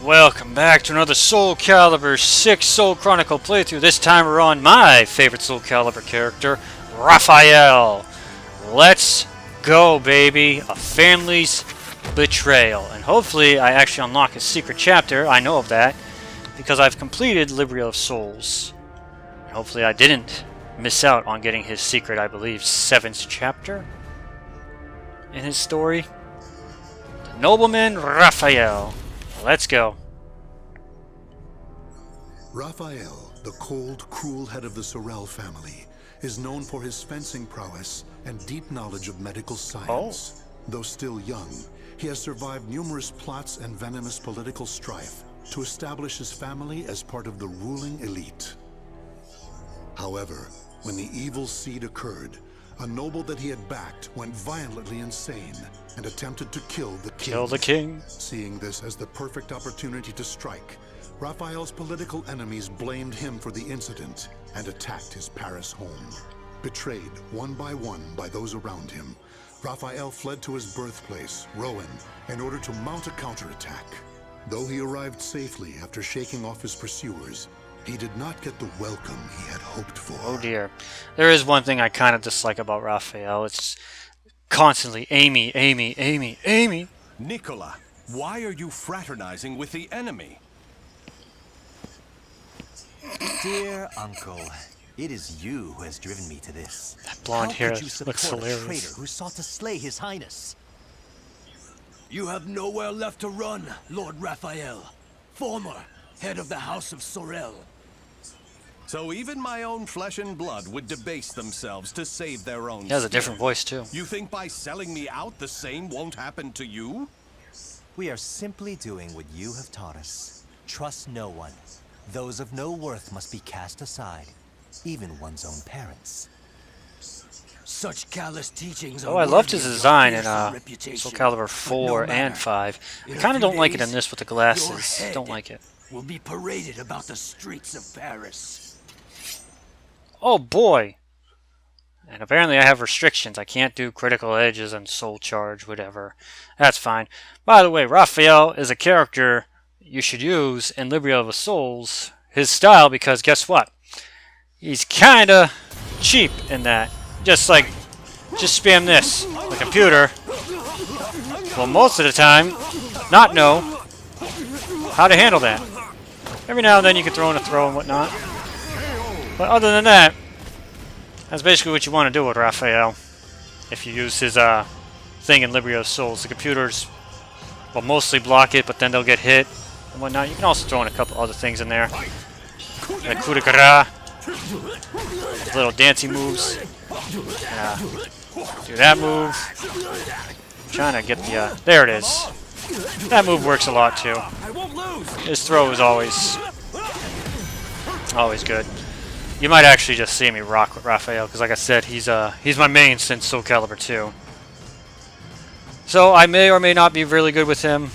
Welcome back to another Soul Calibur 6 Soul Chronicle playthrough. This time we're on my favorite Soul Calibur character, Raphael. Let's go, baby. A family's betrayal. And hopefully I actually unlock a secret chapter. I know of that because I've completed Libria of Souls. And hopefully I didn't miss out on getting his secret, I believe, 7th chapter in his story. The Nobleman Raphael. Let's go. Raphael, the cold, cruel head of the Sorel family, is known for his fencing prowess and deep knowledge of medical science. Though still young, he has survived numerous plots and venomous political strife to establish his family as part of the ruling elite. However, when the evil seed occurred, a noble that he had backed went violently insane and attempted to kill the king. Kill the king. Seeing this as the perfect opportunity to strike, Raphael's political enemies blamed him for the incident and attacked his Paris home. Betrayed one by those around him, Raphael fled to his birthplace, Rouen, in order to mount a counterattack. Though he arrived safely after shaking off his pursuers, he did not get the welcome he had hoped for. Oh dear. There is one thing I kind of dislike about Raphael. It's constantly Amy, Amy, Amy, Amy. Nicola, why are you fraternizing with the enemy? Dear uncle, it is you who has driven me to this. That blonde hair How could you support looks hilarious. a traitor who sought to slay his highness? You have nowhere left to run, Lord Raphael, former head of the House of Sorel. So even my own flesh and blood would debase themselves to save their own He has a skin. different voice too. You think by selling me out the same won't happen to you? We are simply doing what you have taught us. Trust no one. Those of no worth must be cast aside, even one's own parents. Such callous teachings are Oh, I loved his worthy of your design in fearsome reputation. Soul Calibur 4 no and matter. 5. I In a kind of few don't like it in days, this with the your glasses. head Don't like it. will be paraded about the streets of Paris. Oh boy! And apparently I have restrictions. I can't do critical edges and soul charge, whatever. That's fine. By the way, Raphael is a character you should use in Libria of the Souls. His style, because guess what? He's kinda cheap in that. Just spam this. The computer will most of the time not know how to handle that. Every now and then you can throw in a throw and whatnot. But other than that, that's basically what you want to do with Raphael. If you use his thing in Libria of Souls. The computers will mostly block it, but then they'll get hit and whatnot. You can also throw in a couple other things in there. Like coup de grace. Little dancing moves. Do that move. I'm trying to get the... there it is. That move works a lot too. His throw is always good. You might actually just see me rock with Raphael, because like I said, he's my main since Soul Calibur 2. So I may or may not be really good with him.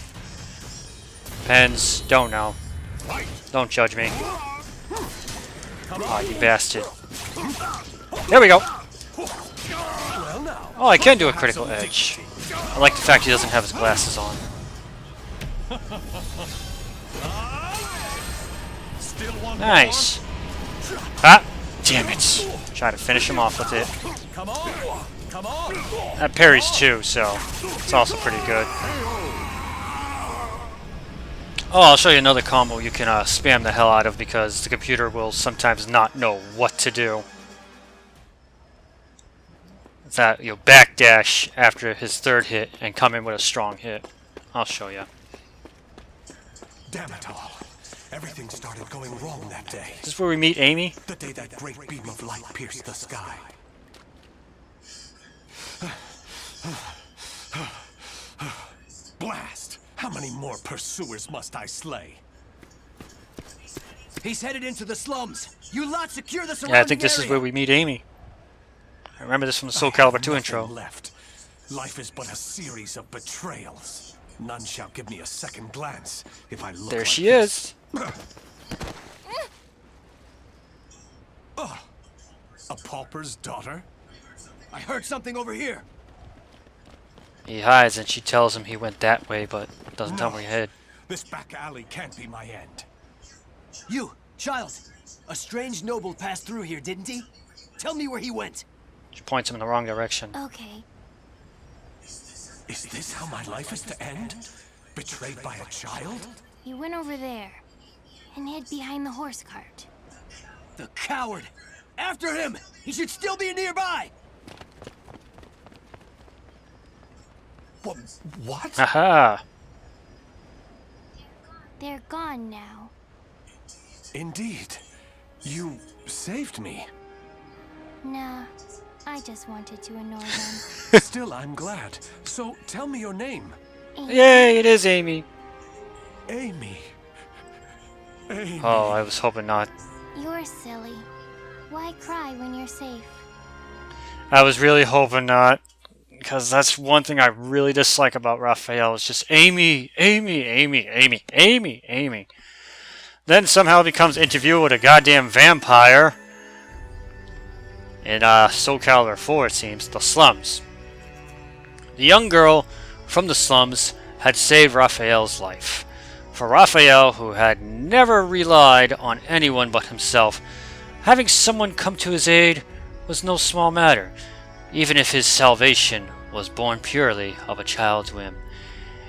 Depends. Don't know. Don't judge me. Oh, you bastard. There we go. Oh, I can do a critical edge. I like the fact he doesn't have his glasses on. Nice. Ah! Damn it. Try to finish him off with it. That parries too, so it's also pretty good. Oh, I'll show you another combo you can spam the hell out of, because the computer will sometimes not know what to do. It's that, you know, backdash after his third hit and come in with a strong hit. I'll show you. Damn it all. Everything started going wrong that day. Is this where we meet Amy? The day that great beam of light pierced the sky. Blast! How many more pursuers must I slay? He's headed into the slums. You lot secure the surrounding Yeah, I think this is area. where we meet Amy. I remember this from the Soul I have Calibur 2 nothing intro. left. Life is but a series of betrayals. None shall give me a second glance if I look There like she this. is. A pauper's daughter? I heard something over here. He hides and she tells him he went that way, but doesn't tell him where he headed. This back alley can't be my end. You, child! A strange noble passed through here, didn't he? Tell me where he went. She points him in the wrong direction. Okay. Is this how my life is to end? Betrayed by a child? He went over there and hid behind the horse cart. The coward! After him! He should still be nearby! What? Aha! They're gone now. Indeed. You saved me. Nah, I just wanted to annoy them. Still, I'm glad. So, tell me your name. Yay, it is Amy. Amy. Amy. Oh, I was hoping not. You're silly. Why cry when you're safe? I was really hoping not. Because that's one thing I really dislike about Raphael. It's just Amy, Amy, Amy, Amy, Amy, Amy. Then somehow becomes interview with a goddamn vampire. In Soul Calibur 4, it seems. The Slums. The young girl from the slums had saved Raphael's life. For Raphael, who had never relied on anyone but himself, having someone come to his aid was no small matter, even if his salvation was born purely of a child's whim.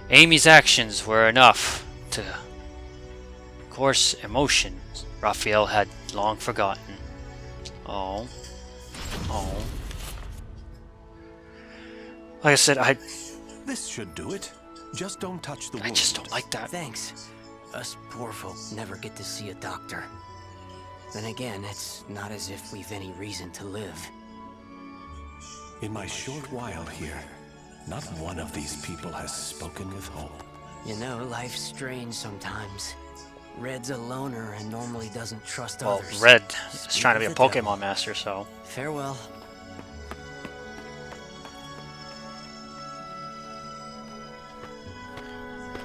Amy's actions were enough to coarse emotions Raphael had long forgotten. Oh. Oh. Like I said, This should do it. Just don't touch the wound. I just don't like that. Thanks. Us poor folk never get to see a doctor. Then again, it's not as if we've any reason to live. In my short while here, not one of these people has spoken with hope. You know, life's strange sometimes. Red's a loner and normally doesn't trust Well, others. Red is trying to be a Speak of the Pokemon master, so... Farewell.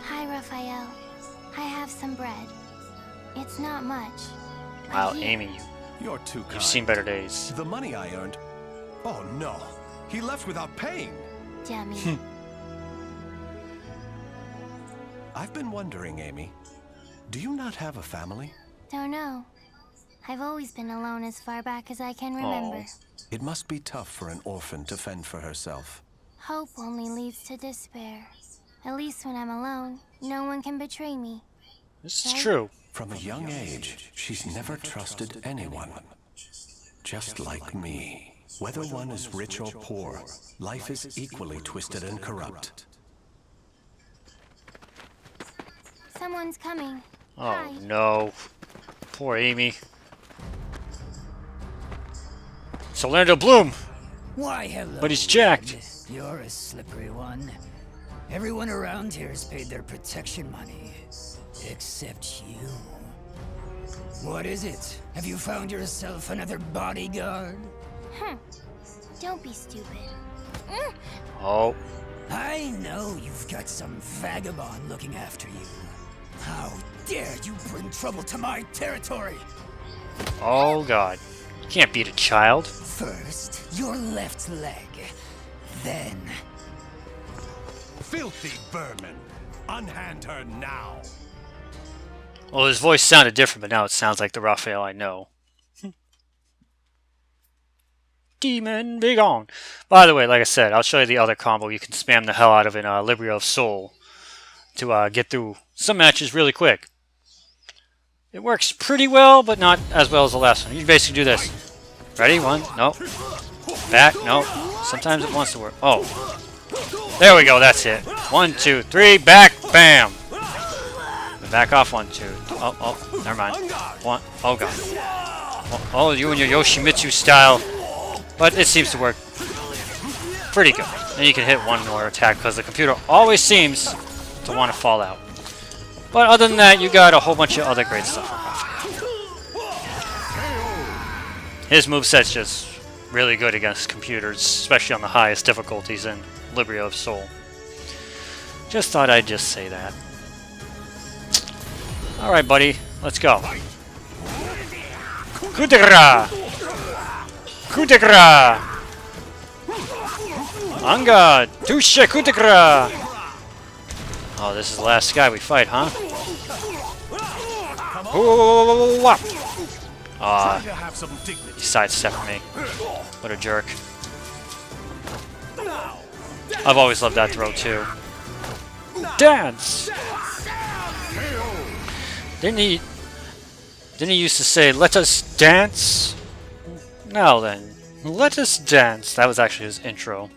Hi, Raphael. I have some bread. It's not much. but Wow, here. Amy, You're too kind. you've seen better days. The money I earned... Oh no, he left without paying. Dummy. I've been wondering, Amy, do you not have a family? Don't know. I've always been alone as far back as I can remember. It must be tough for an orphan to fend for herself. Hope only leads to despair. At least when I'm alone, no one can betray me. This is true. From a young age, she's never trusted anyone. Just like me. Whether one is rich or poor, life is equally twisted and corrupt. Someone's coming. Oh Hi. no. Poor Amy. It's Orlando Bloom, Why, hello. but he's jacked. You're a slippery one. Everyone around here has paid their protection money. Except you. What is it? Have you found yourself another bodyguard? Don't be stupid. Oh, I know you've got some vagabond looking after you. How dare you bring trouble to my territory? oh God. You can't beat a child. First, your left leg. Then, Filthy vermin! Unhand her now! Well, his voice sounded different, but now it sounds like the Raphael I know. Demon, be gone. By the way, like I said, I'll show you the other combo you can spam the hell out of in Libria of Soul to get through some matches really quick. It works pretty well, but not as well as the last one. You basically do this. Ready? One. No. Back. No. Sometimes it wants to work. Oh. There we go. That's it. 1, 2, 3. Back. Bam. Back off. 1, 2. Oh. Never mind. 1. Oh, God. Oh, you and your Yoshimitsu style. But it seems to work pretty good. And you can hit one more attack because the computer always seems to want to fall out. But other than that, you got a whole bunch of other great stuff from Raphael. His moveset's just really good against computers, especially on the highest difficulties in Libria of Soul. Just thought I'd just say that. Alright, buddy. Let's go. Coup de grace! Coup de grace! Anga! Touche! Coup de grace! Oh, this is the last guy we fight, huh? Whoa, whoa, Try to have some he dignity. sidestepped me. What a jerk. I've always loved that throw too. Dance! Didn't he used to say, "Let us dance"? Now then, let us dance. That was actually his intro.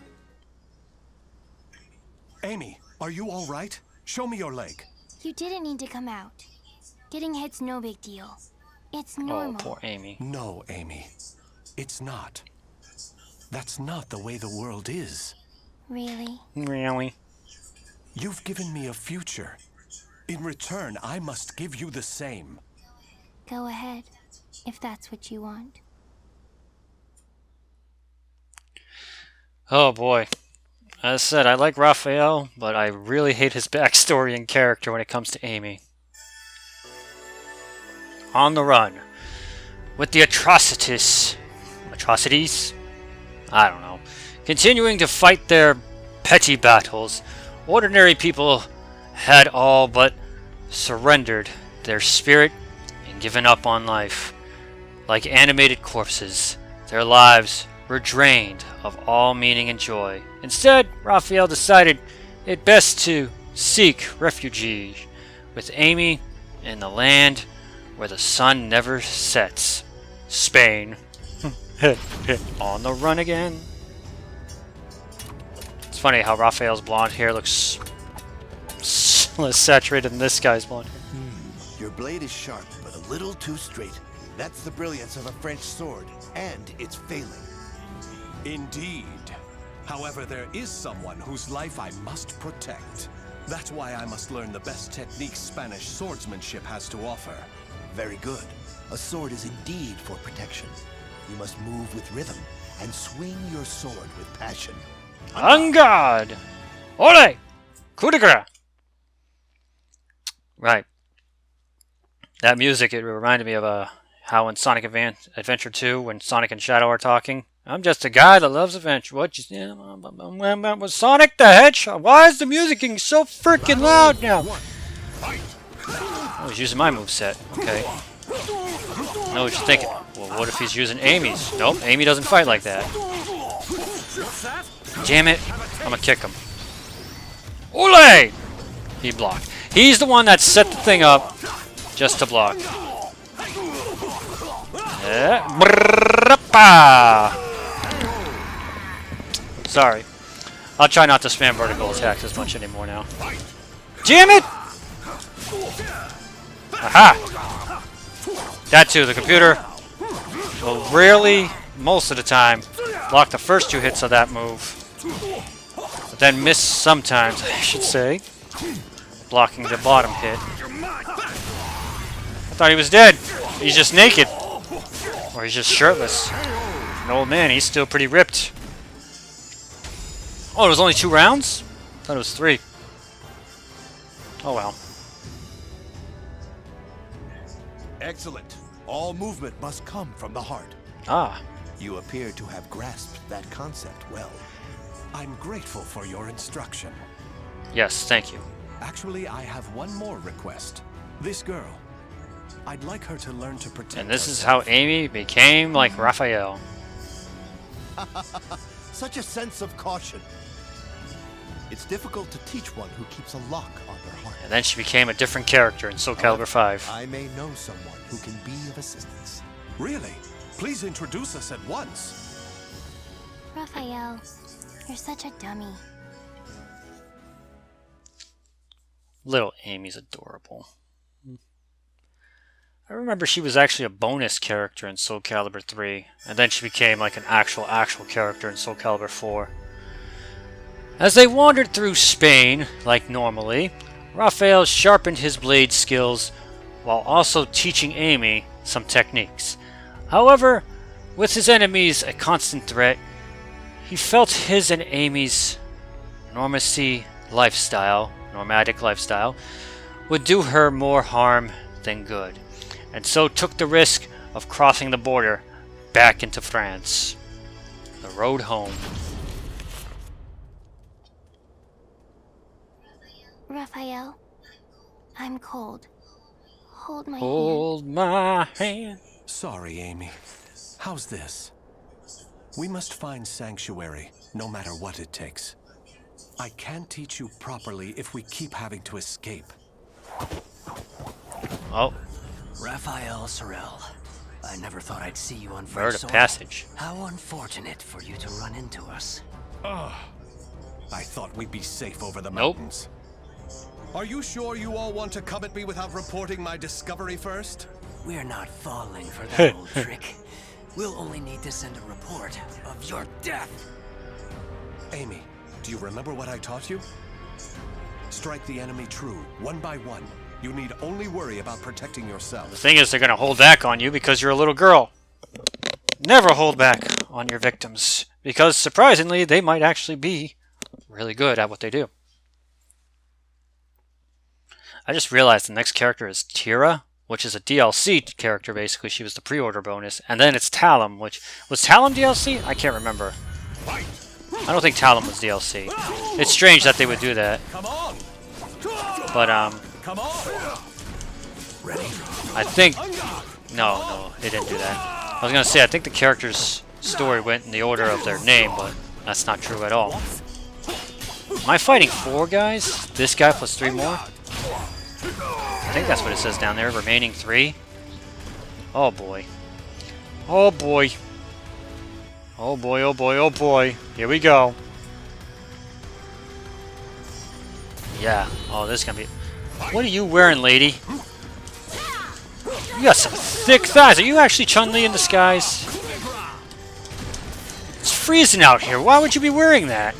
Amy, are you all right? Show me your leg. You didn't need to come out. Getting hit's no big deal. It's Oh, normal. poor Amy. No, Amy. It's not. That's not the way the world is. Really? Really? You've given me a future. In return, I must give you the same. Go ahead, if that's what you want. Oh boy. As I said, I like Raphael, but I really hate his backstory and character when it comes to Amy. On the run. With the atrocities? I don't know. Continuing to fight their petty battles, ordinary people had all but surrendered their spirit and given up on life. Like animated corpses, their lives were drained of all meaning and joy. Instead, Raphael decided it best to seek refuge with Amy in the land where the sun never sets. Spain. On the run again. It's funny how Raphael's blonde hair looks less saturated than this guy's blonde hair. Your blade is sharp, but a little too straight. That's the brilliance of a French sword, and it's failing. Indeed. However, there is someone whose life I must protect. That's why I must learn the best techniques Spanish swordsmanship has to offer. Very good. A sword is indeed for protection. You must move with rhythm and swing your sword with passion. En garde! Ole! Coup de grace! Right. That music, it reminded me of how in Sonic Adventure 2, when Sonic and Shadow are talking. I'm just a guy that loves adventure. What you was Sonic the Hedgehog? Why is the music getting so freaking loud now? Oh, he's using my moveset. Okay. I know what you're thinking. Well, what if he's using Amy's? Nope, Amy doesn't fight like that. Damn it. I'm gonna kick him. Ole! He blocked. He's the one that set the thing up just to block. Sorry. I'll try not to spam vertical attacks as much anymore now. Damn it! Aha! That too, the computer will rarely, most of the time, block the first two hits of that move. But then miss sometimes, I should say. Blocking the bottom hit. I thought he was dead. He's just naked. Or he's just shirtless. An old man, he's still pretty ripped. Oh, it was only 2 rounds? I thought it was 3. Oh well. Excellent. All movement must come from the heart. Ah. You appear to have grasped that concept well. I'm grateful for your instruction. Yes, thank you. Actually, I have one more request. This girl. I'd like her to learn to protect And this is how Amy became like Raphael. Such a sense of caution. It's difficult to teach one who keeps a lock on their heart. And then she became a different character in Soul Calibur 5. I may know someone who can be of assistance. Really? Please introduce us at once. Raphael, you're such a dummy. Little Amy's adorable. I remember she was actually a bonus character in Soul Calibur 3, and then she became like an actual character in Soul Calibur 4. As they wandered through Spain, like normally, Raphael sharpened his blade skills while also teaching Amy some techniques. However, with his enemies a constant threat, he felt his and Amy's nomadic lifestyle would do her more harm than good, and so took the risk of crossing the border back into France. The road home. Raphael, I'm cold. Hold my hand. Hold my hand. Sorry, Amy. How's this? We must find sanctuary, no matter what it takes. I can't teach you properly if we keep having to escape. Oh, Raphael Sorel. I never thought I'd see you on bird French of soil. passage. How unfortunate for you to run into us. I thought we'd be safe over the Nope. mountains. Are you sure you all want to come at me without reporting my discovery first? We're not falling for that old trick. We'll only need to send a report of your death. Amy, do you remember what I taught you? Strike the enemy true, one by one. You need only worry about protecting The yourself. thing is, they're going to hold back on you because you're a little girl. Never hold back on your victims, because surprisingly, they might actually be really good at what they do. I just realized the next character is Tira, which is a DLC character, basically. She was the pre-order bonus. And then it's Talum, which... Was Talum DLC? I can't remember. I don't think Talum was DLC. It's strange that they would do that. Come on! But, Come on! I think... No, they didn't do that. I was going to say, I think the character's story went in the order of their name, but that's not true at all. Am I fighting 4 guys? This guy plus 3 more? I think that's what it says down there. Remaining 3? Oh boy. Oh boy. Oh boy, oh boy, oh boy. Here we go. Yeah. Oh, this is gonna be... What are you wearing, lady? You got some thick thighs. Are you actually Chun-Li in disguise? It's freezing out here. Why would you be wearing that?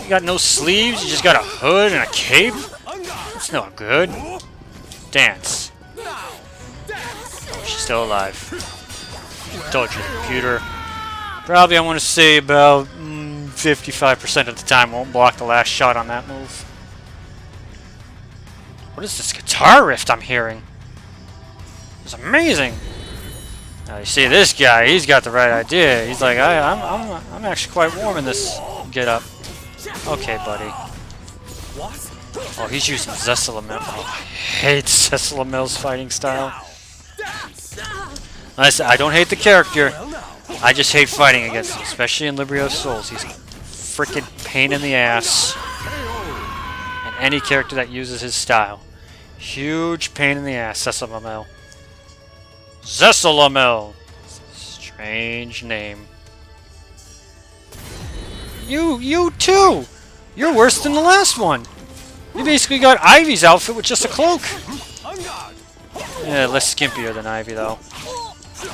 You got no sleeves? You just got a hood and a cape? That's not good. Dance. Oh, she's still alive. Told you, the computer. Probably, I want to say about 55% of the time won't block the last shot on that move. What is this guitar riff I'm hearing? It's amazing. Now you see this guy, he's got the right idea. He's like, I'm actually quite warm in this get-up. Okay, buddy. Oh, he's using Zesselamel. Oh, I hate Zesselamel's fighting style. I don't hate the character. I just hate fighting against him, especially in Librio Souls. He's a freaking pain in the ass. And any character that uses his style. Huge pain in the ass, Zesselamel. Zesselamel! Strange name. You too! You're worse than the last one! You basically got Ivy's outfit with just a cloak! Yeah, less skimpier than Ivy, though.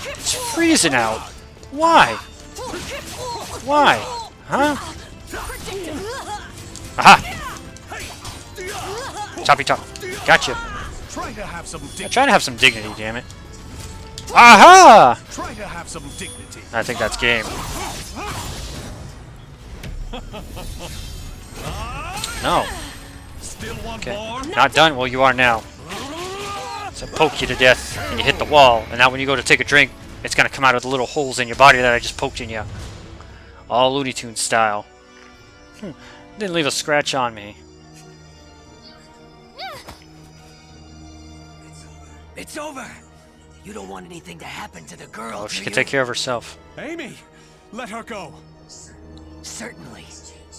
It's freezing out! Why? Why? Huh? Aha! Choppy chop. Gotcha. Try to have some I'm trying to have some dignity, damn it. Aha! Try to have some dignity. I think that's game. No. Still one Okay. more? Not done? Well, you are now. So poke you to death, and you hit the wall, and now when you go to take a drink, it's gonna come out of the little holes in your body that I just poked in you. All Looney Tunes style. Didn't leave a scratch on me. It's over. You don't want anything to happen to the girl, Oh, she do can you? take care of herself. Amy, let her go. Certainly.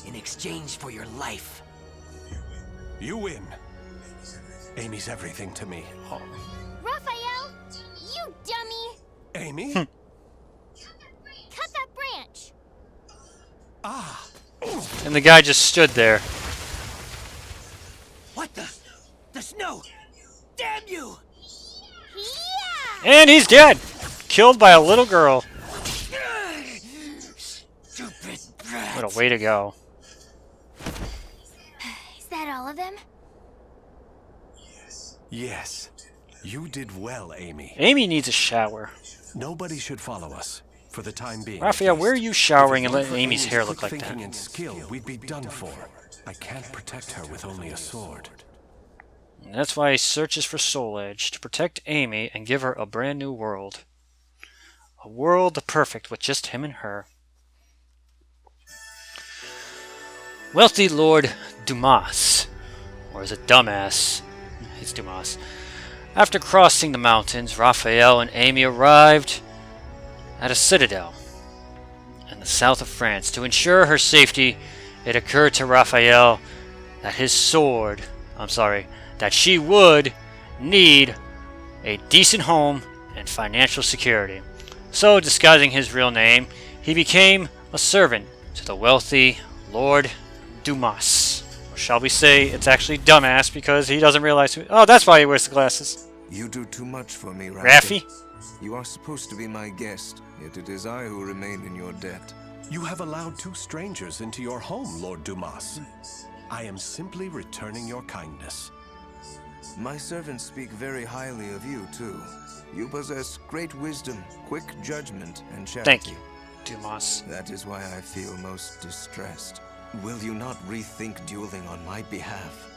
In exchange for your life. You win. Amy's everything to me. Raphael, you dummy! Amy? Cut that branch! Ah. And the guy just stood there. What the? The snow! Damn you! Yeah! And he's dead! Killed by a little girl. Stupid brat. What a way to go. Is that all of them? Yes. You did well, Amy. Amy needs a shower. Nobody should follow us. For the time being. Raphael, at where are least. you showering If and it letting weren't for Amy's hair look quick like thinking that? and skill, we'd be done for. I can't protect her with only a sword. And that's why he searches for Soul Edge, to protect Amy and give her a brand new world. A world perfect with just him and her. Wealthy Lord Dumas, or is it Dumbass? It's Dumas, After crossing the mountains, Raphael and Amy arrived at a citadel in the south of France. To ensure her safety, it occurred to Raphael that that she would need a decent home and financial security. So, disguising his real name, he became a servant to the wealthy Lord Dumas. Or shall we say it's actually Dumbass because he doesn't realize who... Oh, that's why he wears the glasses. You do too much for me, Raffy? You are supposed to be my guest, yet it is I who remain in your debt. You have allowed 2 strangers into your home, Lord Dumas. I am simply returning your kindness. My servants speak very highly of you, too. You possess great wisdom, quick judgment, and charity. Thank you, Dumas. That is why I feel most distressed. Will you not rethink dueling on my behalf?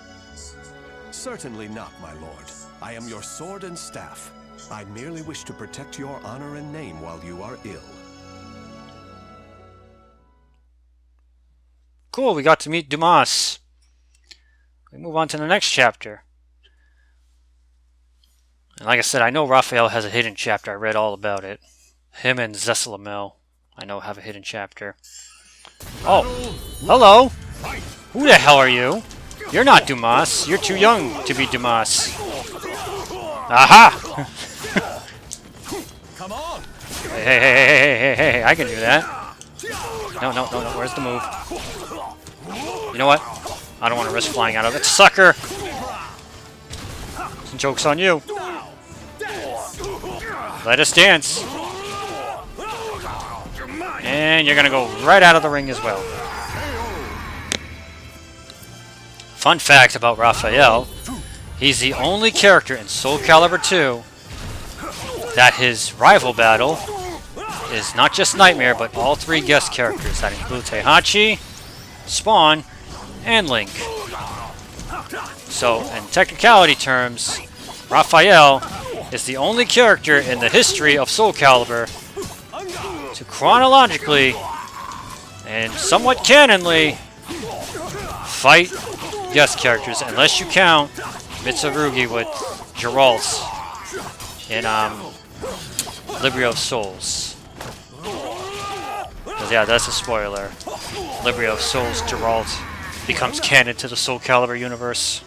Certainly not, my lord. I am your sword and staff. I merely wish to protect your honor and name while you are ill. Cool, we got to meet Dumas. We move on to the next chapter. And like I said, I know Raphael has a hidden chapter. I read all about it. Him and Zeslamel, I know, have a hidden chapter. Oh, hello. Who the hell are you? You're not Dumas. You're too young to be Dumas. Aha! Come on! Hey, I can do that. No, where's the move? You know what? I don't want to risk flying out of it. Sucker! Some joke's on you. Let us dance. And you're gonna go right out of the ring as well. Fun fact about Raphael, he's the only character in Soul Calibur 2 that his rival battle is not just Nightmare, but all 3 guest characters. That includes Heihachi, Spawn, and Link. So, in technicality terms, Raphael is the only character in the history of Soul Calibur to chronologically and somewhat canonly fight guest characters, unless you count Mitsurugi with Geralt in Libria of Souls. Because yeah, that's a spoiler. Libria of Souls Geralt becomes canon to the Soul Calibur universe.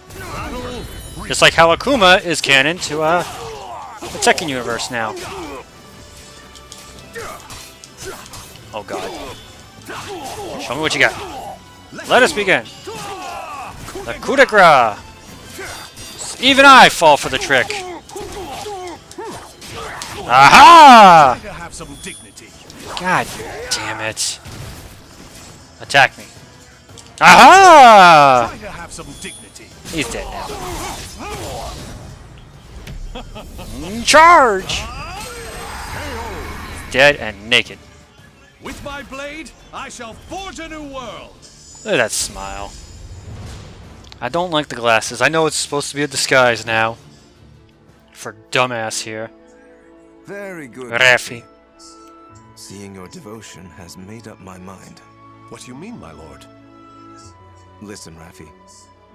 Just like how Akuma is canon to the Tekken universe now. Oh god. Show me what you got. Let us begin. The coup de grace. Even I fall for the trick. Aha! God damn it. Attack me. Aha! He's dead now. Charge! Dead and naked. With my blade, I shall forge a new world. Look at that smile. I don't like the glasses. I know it's supposed to be a disguise now. For Dumbass here. Very good. Raffy. Seeing your devotion has made up my mind. What do you mean, my lord? Listen, Raffy.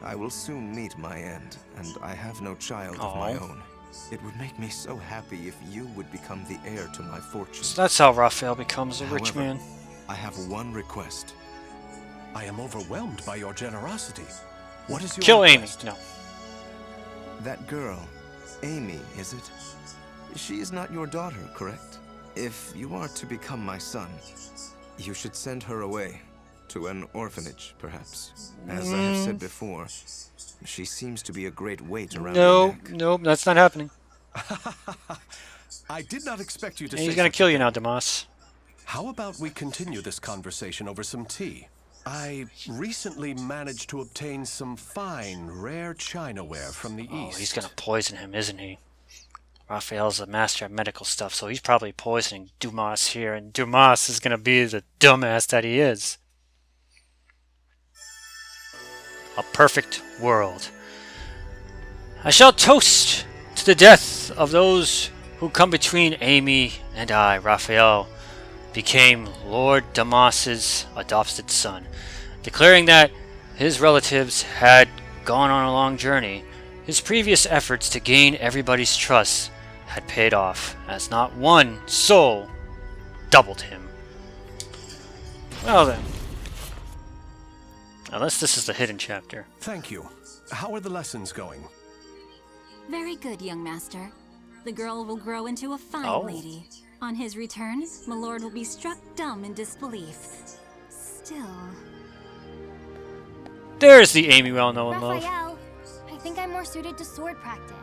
I will soon meet my end, and I have no child of my own. It would make me so happy if you would become the heir to my fortune. So that's how Raphael becomes a rich man. I have one request. I am overwhelmed by your generosity. What is your Kill request? Amy. No. That girl, Amy, is it? She is not your daughter, correct? If you are to become my son, you should send her away. To an orphanage, perhaps. As I have said before, she seems to be a great weight around your neck. Nope, that's not happening. I did not expect you to And say he's gonna such kill a you thing. now, Dumas. How about we continue this conversation over some tea? I recently managed to obtain some fine, rare chinaware from the east. He's gonna poison him, isn't he? Raphael's a master of medical stuff, so he's probably poisoning Dumas here, and Dumas is gonna be the dumbass that he is. A perfect world. I shall toast to the death of those who come between Amy and I. Raphael became Lord Dumas's adopted son, declaring that his relatives had gone on a long journey. His previous efforts to gain everybody's trust had paid off, as not one soul doubled him. Well then. Unless this is the hidden chapter. Thank you. How are the lessons going? Very good, young master. The girl will grow into a fine lady. On his return, Milord will be struck dumb in disbelief. Still... There's the Amy we all know and love. Raphael, I think I'm more suited to sword practice.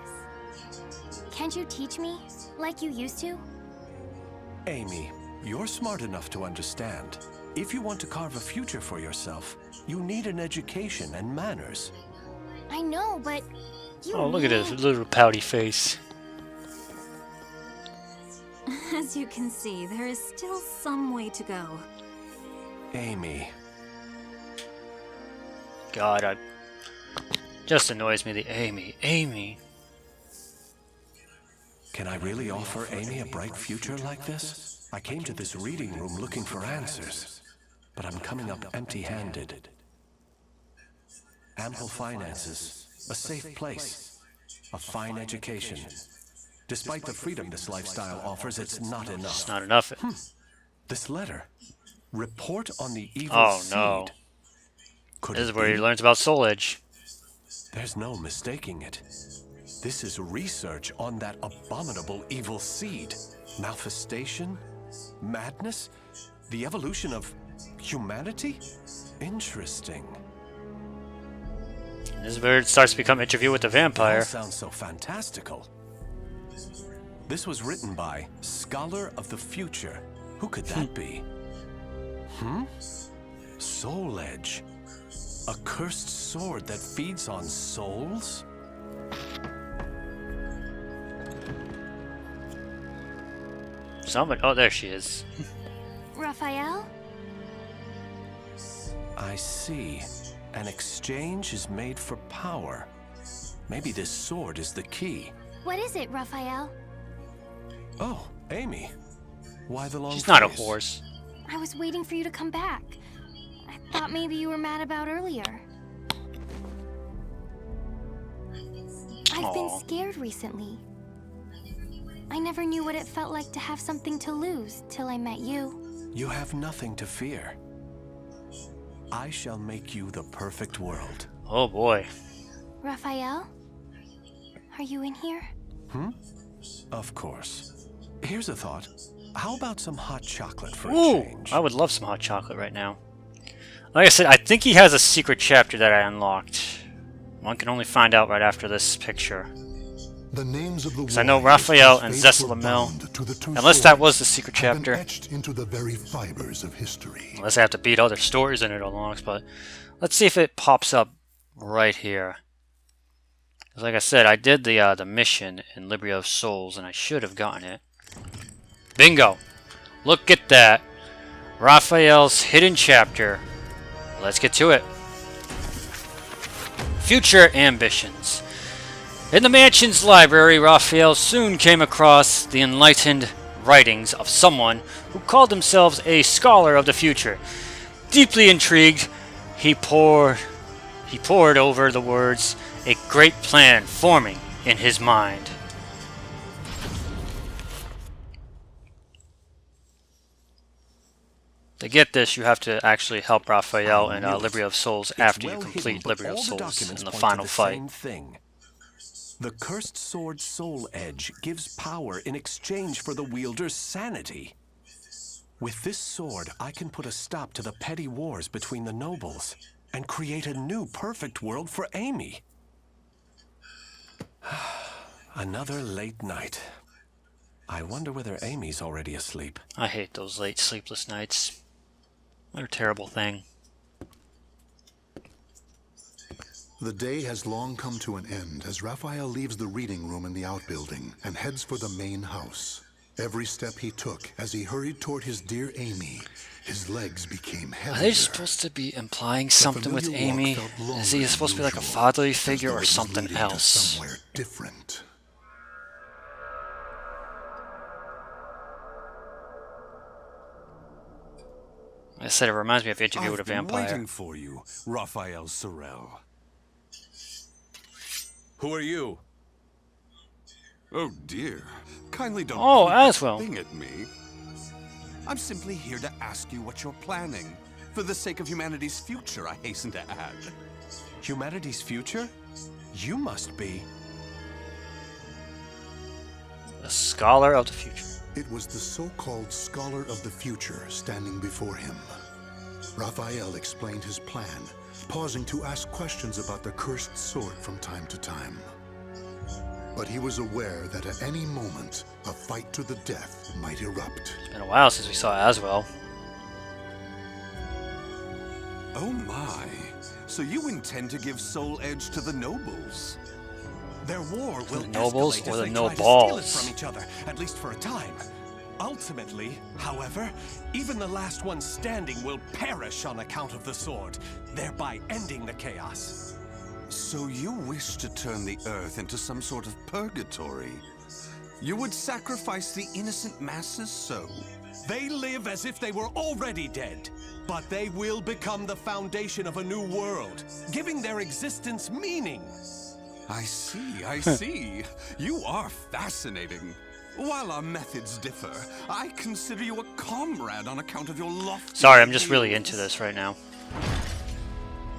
Can't you teach me, like you used to? Amy, you're smart enough to understand. If you want to carve a future for yourself, you need an education and manners. I know, but you Oh, look at his little pouty face. As you can see, there is still some way to go. Amy. God, just annoys me, the Amy. Can I really offer Amy a bright future like this? I came to this reading room looking for answers, but I'm coming up empty-handed. Ample finances, a safe place, a fine education. Despite the freedom this lifestyle offers, it's not enough. It's not enough. This letter. Report on the evil seed. No. Could This is it where he be? learns about Soul Edge. There's no mistaking it. This is research on that abominable evil seed. Malfestation? Madness? The evolution of humanity? Interesting. This is where it starts to become Interview with the It all Vampire. sounds so fantastical. This was written by Scholar of the Future. Who could that be? Soul Edge. A cursed sword that feeds on souls? Someone, oh, there she is. Raphael? I see. An exchange is made for power. Maybe this sword is the key. What is it, Raphael? Oh, Amy. Why the long She's not a face? horse. I was waiting for you to come back. I thought maybe you were mad about earlier. I've been Aw. scared recently. I never knew what it felt like to have something to lose till I met you. You have nothing to fear. I shall make you the perfect world. Oh boy. Raphael? Are you in here? Of course. Here's a thought. How about some hot chocolate for a Ooh, change? I would love some hot chocolate right now. Like I said, I think he has a secret chapter that I unlocked. One can only find out right after this picture. The names of the I know warriors Raphael whose and fates Zesla were Mill, bound to the two unless that swords was the secret have been chapter. etched into the very fibers of history. Unless I have to beat other stories in it along, but let's see if it pops up right here. 'Cause like I said, I did the mission in Liberty of Souls, and I should have gotten it. Bingo! Look at that. Raphael's hidden chapter. Let's get to it. Future ambitions. In the mansion's library, Raphael soon came across the enlightened writings of someone who called themselves a scholar of the future. Deeply intrigued, he pored over the words, a great plan forming in his mind. To get this, you have to actually help Raphael in Liberty of Souls after you complete Liberty of Souls in the final fight. Same thing. The cursed sword Soul Edge gives power in exchange for the wielder's sanity. With this sword, I can put a stop to the petty wars between the nobles and create a new perfect world for Amy. Another late night. I wonder whether Amy's already asleep. I hate those late sleepless nights. They're a terrible thing. The day has long come to an end as Raphael leaves the reading room in the outbuilding and heads for the main house. Every step he took as he hurried toward his dear Amy, his legs became heavier. Are they supposed to be implying something with familiar walk Amy? felt longer Is he than supposed to be like a usual, fatherly as figure though or it was something leading to else? somewhere different. Like I said, it reminds me of Interview with a I've been Vampire. waiting for you, Raphael Sorel. Who are you? Oh dear. Kindly don't Oh, point that Aswell. thing at me. I'm simply here to ask you what you're planning. For the sake of humanity's future, I hasten to add. Humanity's future? You must be. The Scholar of the Future. It was the so-called Scholar of the Future standing before him. Raphael explained his plan, pausing to ask questions about the cursed sword from time to time. But he was aware that at any moment, a fight to the death might erupt. It's been a while since we saw Aswell. Oh my. So you intend to give Soul Edge to the nobles? Their war will The nobles escalate or as the they no try to balls? steal it from each other, at least for a time. Ultimately, however, even the last one standing will perish on account of the sword, thereby ending the chaos. So you wish to turn the Earth into some sort of purgatory? You would sacrifice the innocent masses so? They live as if they were already dead, but they will become the foundation of a new world, giving their existence meaning. I see, I see. You are fascinating. While our methods differ, I consider you a comrade on account of your lofty Sorry, I'm just really ideals. into this right now.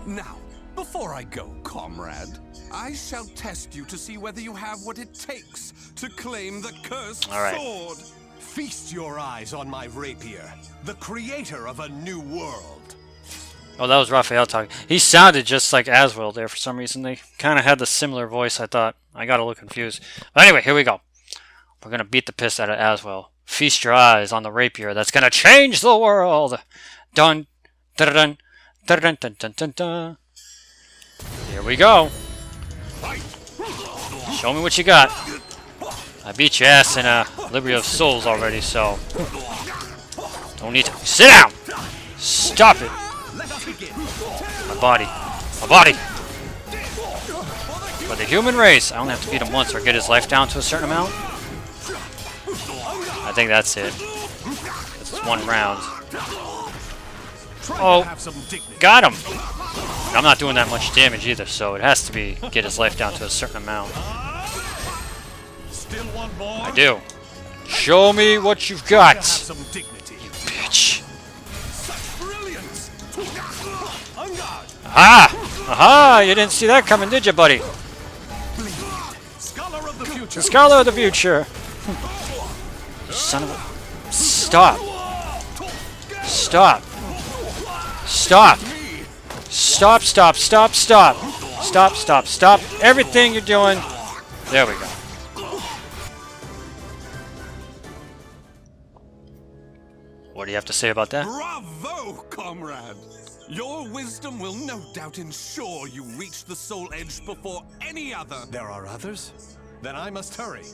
Now, before I go, comrade, I shall test you to see whether you have what it takes to claim the cursed All right. sword. Feast your eyes on my rapier, the creator of a new world. Oh, that was Raphael talking. He sounded just like Aswell there for some reason. They kind of had the similar voice, I thought. I got a little confused. But anyway, here we go. We're going to beat the piss out of Aswell. Feast your eyes on the rapier that's going to change the world. Dun, dun, dun, dun, dun, dun, dun, dun, dun. Here we go. Show me what you got. I beat your ass in Liberty of Souls already, so don't need to. Sit down! Stop it! My body. My body! For the human race, I only have to beat him once or get his life down to a certain amount. I think that's it. It's one round. Oh, got him! And I'm not doing that much damage either, so it has to be get his life down to a certain amount. I do. Show me what you've got, you bitch. Aha! Aha! You didn't see that coming, did you, buddy? The Scholar of the Future. You son of a... Stop. Stop. Stop. Stop, stop, stop, stop. Stop, stop, stop. Everything you're doing. There we go. What do you have to say about that? Bravo, comrade! Your wisdom will no doubt ensure you reach the Soul Edge before any other. There are others? Then I must hurry.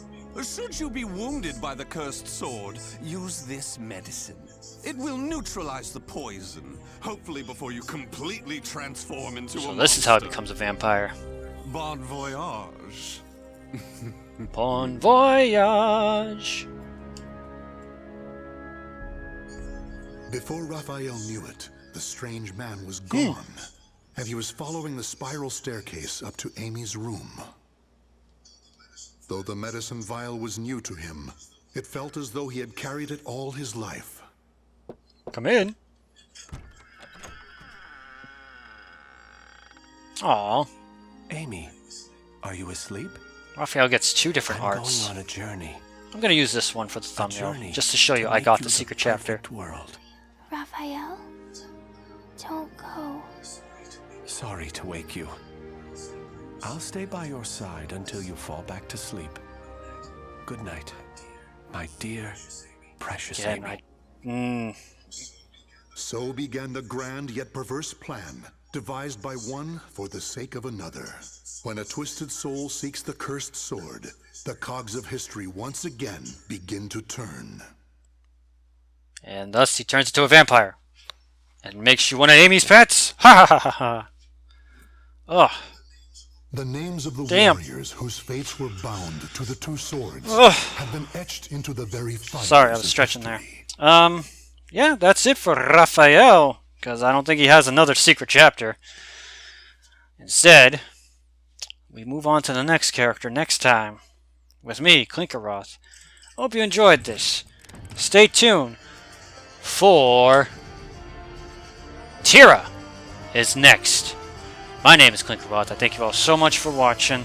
Should you be wounded by the cursed sword, use this medicine. It will neutralize the poison, hopefully before you completely transform into a So monster. this is how he becomes a vampire. Bon voyage. Bon voyage. Before Raphael knew it, the strange man was gone, and he was following the spiral staircase up to Amy's room. Though the medicine vial was new to him, it felt as though he had carried it all his life. Come in. Aw. Amy, are you asleep? Raphael gets two different I'm arts. going on a journey. I'm going to use this one for the thumbnail, journey just to show you to I make got you the the secret chapter. perfect world. Raphael, don't go. Sorry to wake you. I'll stay by your side until you fall back to sleep. Good night, my dear, precious Yeah, Amy. So began the grand yet perverse plan, devised by one for the sake of another. When a twisted soul seeks the cursed sword, the cogs of history once again begin to turn. And thus he turns into a vampire. And makes you one of Amy's pets? Ha ha ha ha. Ugh. The names of the Damn. warriors whose fates were bound to the two swords Ugh. have been etched into the very fibers Sorry, I was of stretching there. history. Yeah, that's it for Raphael. Because I don't think he has another secret chapter. Instead, we move on to the next character next time. With me, Clinkeroth. Hope you enjoyed this. Stay tuned for Tira is next. My name is Clinkeroth. I thank you all so much for watching.